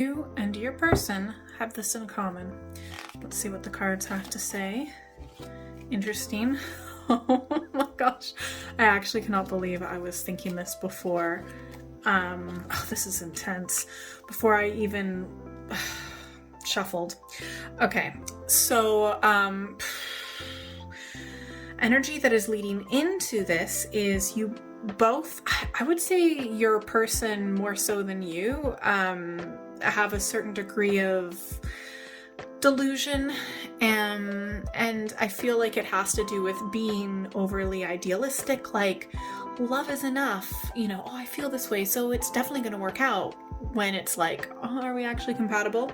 You and your person have this in common. Let's see what the cards have to say. Interesting. Oh my gosh. I actually cannot believe I was thinking this before. Oh, this is intense. Before I even shuffled. Okay, so energy that is leading into this is you both, I would say your person more so than you, have a certain degree of delusion, and I feel like it has to do with being overly idealistic, like love is enough, oh, I feel this way, so it's definitely going to work out, when it's like, oh, are we actually compatible?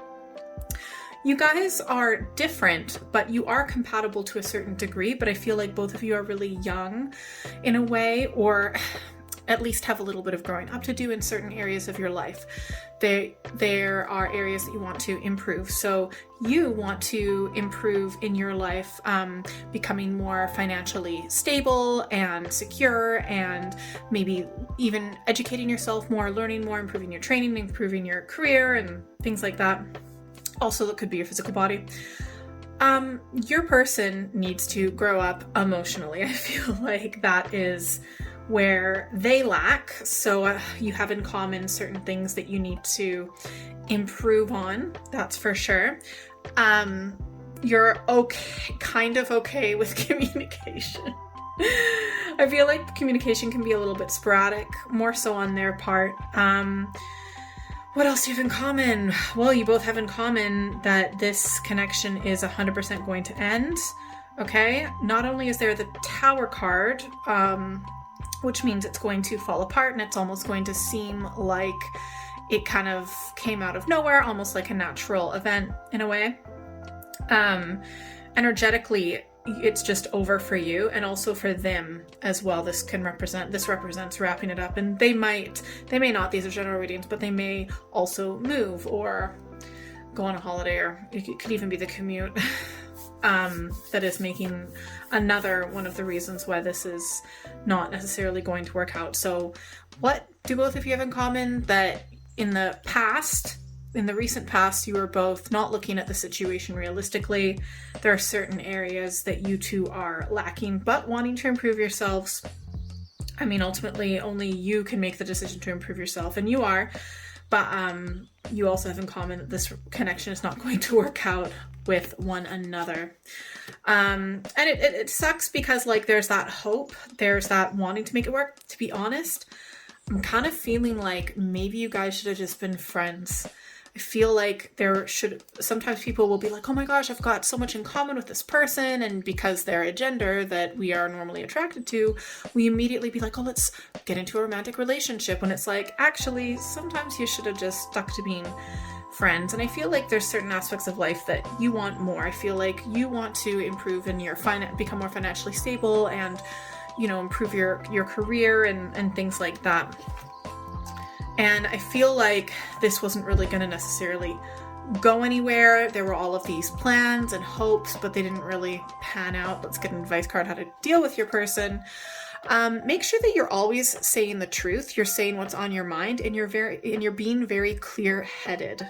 You guys are different, but you are compatible to a certain degree, but I feel like both of you are really young in a way, or at least have a little bit of growing up to do in certain areas of your life. There are areas that you want to improve. So you want to improve in your life, becoming more financially stable and secure, and maybe even educating yourself more, learning more, improving your training, improving your career, and things like that. Also, that could be your physical body. Your person needs to grow up emotionally. I feel like that is where they lack. So you have in common certain things that you need to improve on. That's for sure. You're kind of okay with communication. I feel like communication can be a little bit sporadic, more so on their part. What else do you have in common? Well, you both have in common that this connection is 100% going to end. Okay. Not only is there the Tower card, which means it's going to fall apart, and it's almost going to seem like it kind of came out of nowhere, almost like a natural event in a way. Energetically, it's just over for you, and also for them as well. This represents wrapping it up, and they may not, these are general readings, but they may also move or go on a holiday, or it could even be the commute. That is making another one of the reasons why this is not necessarily going to work out. So what do both of you have in common? That in the recent past, you were both not looking at the situation realistically. There are certain areas that you two are lacking, but wanting to improve yourselves. I mean, ultimately, only you can make the decision to improve yourself, and you are. But you also have in common that this connection is not going to work out with one another. And it sucks because, like, there's that hope, there's that wanting to make it work. To be honest, I'm kind of feeling like maybe you guys should have just been friends. I feel like sometimes people will be like, oh my gosh, I've got so much in common with this person, and because they're a gender that we are normally attracted to, we immediately be like, oh, let's get into a romantic relationship, when it's like, actually, sometimes you should have just stuck to being friends. And I feel like there's certain aspects of life that you want more. I feel like you want to improve in your become more financially stable, and improve your career and things like that. And I feel like this wasn't really going to necessarily go anywhere. There were all of these plans and hopes, but they didn't really pan out. Let's get an advice card how to deal with your person. Make sure that you're always saying the truth. You're saying what's on your mind, and you're being very clear-headed.